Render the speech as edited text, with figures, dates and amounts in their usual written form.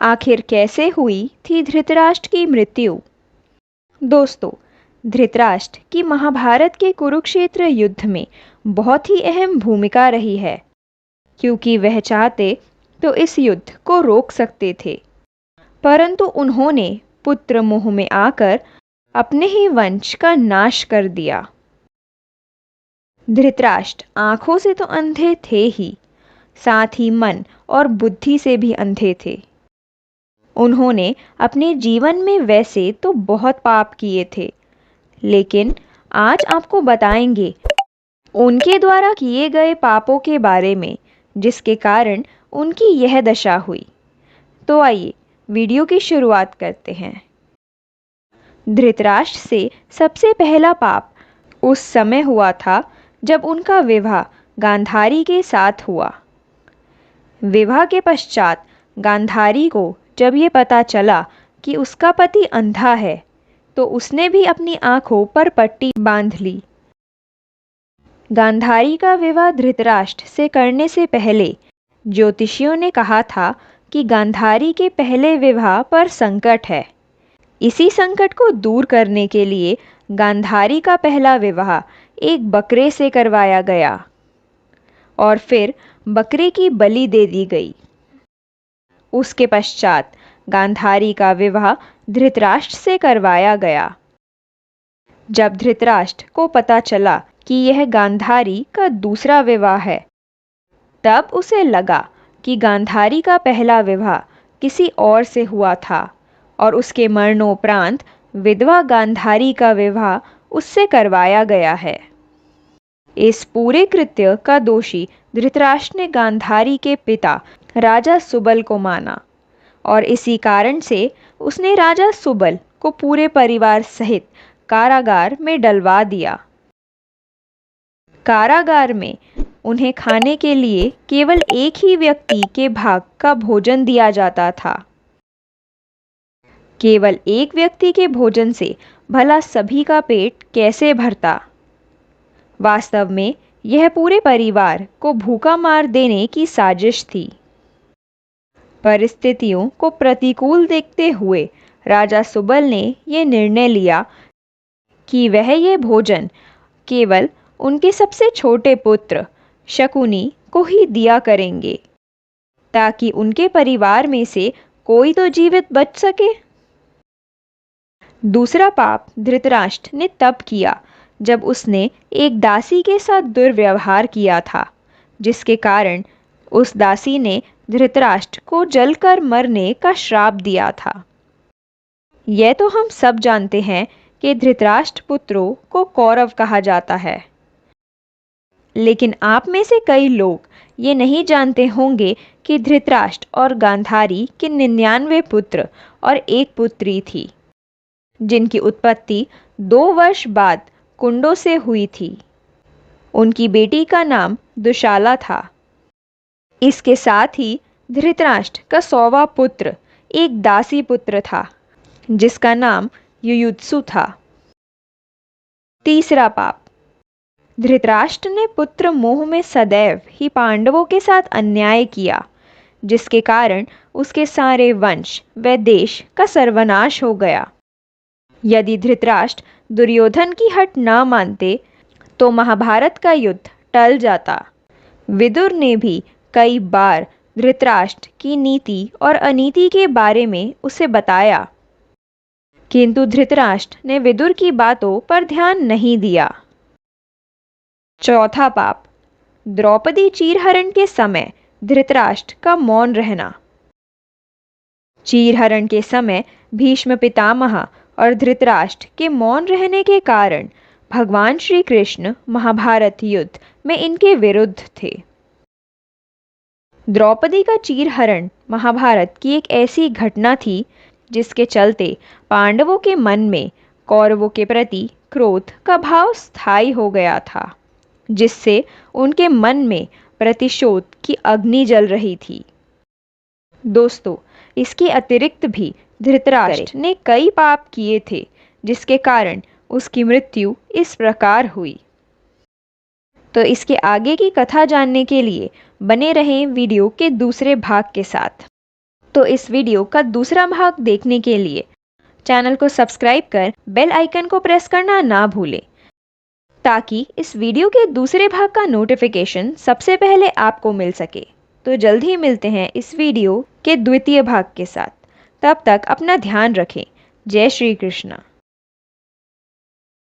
आखिर कैसे हुई थी धृतराष्ट्र की मृत्यु? दोस्तों, धृतराष्ट्र की महाभारत के कुरुक्षेत्र युद्ध में बहुत ही अहम भूमिका रही है, क्योंकि वह चाहते तो इस युद्ध को रोक सकते थे, परंतु उन्होंने पुत्र मोह में आकर अपने ही वंश का नाश कर दिया। धृतराष्ट्र आंखों से तो अंधे थे ही, साथ ही मन और बुद्धि से भी अंधे थे। उन्होंने अपने जीवन में वैसे तो बहुत पाप किए थे, लेकिन आज आपको बताएंगे उनके द्वारा किए गए पापों के बारे में, जिसके कारण उनकी यह दशा हुई। तो आइए वीडियो की शुरुआत करते हैं। धृतराष्ट्र से सबसे पहला पाप उस समय हुआ था जब उनका विवाह गांधारी के साथ हुआ। विवाह के पश्चात गांधारी को जब ये पता चला कि उसका पति अंधा है, तो उसने भी अपनी आंखों पर पट्टी बांध ली। गांधारी का विवाह धृतराष्ट्र से करने से पहले ज्योतिषियों ने कहा था कि गांधारी के पहले विवाह पर संकट है। इसी संकट को दूर करने के लिए गांधारी का पहला विवाह एक बकरे से करवाया गया और फिर बकरे की बलि दे दी गई। उसके पश्चात गांधारी का विवाह धृतराष्ट्र से करवाया गया। जब धृतराष्ट्र को पता चला कि यह गांधारी का दूसरा विवाह है, तब उसे लगा कि गांधारी का पहला विवाह किसी और से हुआ था और उसके मरणोपरांत विधवा गांधारी का विवाह उससे करवाया गया है। इस पूरे कृत्य का दोषी धृतराष्ट्र ने गांधारी के पिता राजा सुबल को माना और इसी कारण से उसने राजा सुबल को पूरे परिवार सहित कारागार में डलवा दिया। कारागार में उन्हें खाने के लिए केवल एक ही व्यक्ति के भाग का भोजन दिया जाता था। केवल एक व्यक्ति के भोजन से भला सभी का पेट कैसे भरता? वास्तव में यह पूरे परिवार को भूखा मार देने की साजिश थी। परिस्थितियों को प्रतिकूल देखते हुए राजा सुबल ने यह निर्णय लिया कि वह यह भोजन केवल उनके सबसे छोटे पुत्र शकुनी को ही दिया करेंगे, ताकि उनके परिवार में से कोई तो जीवित बच सके। दूसरा पाप धृतराष्ट्र ने तब किया जब उसने एक दासी के साथ दुर्व्यवहार किया था, जिसके कारण उस दासी ने धृतराष्ट्र को जलकर मरने का श्राप दिया था। यह तो हम सब जानते हैं कि धृतराष्ट्र पुत्रों को कौरव कहा जाता है, लेकिन आप में से कई लोग ये नहीं जानते होंगे कि धृतराष्ट्र और गांधारी के 99 पुत्र और एक पुत्री थी, जिनकी उत्पत्ति 2 वर्ष बाद कुंडों से हुई थी। उनकी बेटी का नाम दुशाला था। इसके साथ ही धृतराष्ट्र का 100वां पुत्र एक दासी पुत्र था, जिसका नाम युयुत्सु था। तीसरा पाप, धृतराष्ट्र ने पुत्र मोह में सदैव ही पांडवों के साथ अन्याय किया, जिसके कारण उसके सारे वंश व देश का सर्वनाश हो गया। यदि धृतराष्ट्र दुर्योधन की हट ना मानते तो महाभारत का युद्ध टल जाता। विदुर ने भी कई बार धृतराष्ट्र की नीति और अनीति के बारे में उसे बताया, किंतु धृतराष्ट्र ने विदुर की बातों पर ध्यान नहीं दिया। चौथा पाप, द्रौपदी चीरहरण के समय धृतराष्ट्र का मौन रहना। चीरहरण के समय भीष्म पितामह और धृतराष्ट्र के मौन रहने के कारण भगवान श्री कृष्ण महाभारत युद्ध में इनके विरुद्ध थे। द्रौपदी का चीरहरण महाभारत की एक ऐसी घटना थी जिसके चलते पांडवों के मन में कौरवों के प्रति क्रोध का भाव स्थायी हो गया था, जिससे उनके मन में प्रतिशोध की अग्नि जल रही थी। दोस्तों, इसके अतिरिक्त भी धृतराष्ट्र ने कई पाप किए थे, जिसके कारण उसकी मृत्यु इस प्रकार हुई। तो इसके आगे की कथा जानने के लिए बने रहें वीडियो के दूसरे भाग के साथ। तो इस वीडियो का दूसरा भाग देखने के लिए चैनल को सब्सक्राइब कर बेल आइकन को प्रेस करना ना भूलें, ताकि इस वीडियो के दूसरे भाग का नोटिफिकेशन सबसे पहले आपको मिल सके। तो जल्द ही मिलते हैं इस वीडियो के द्वितीय भाग के साथ। तब तक अपना ध्यान रखें। जय श्री कृष्ण।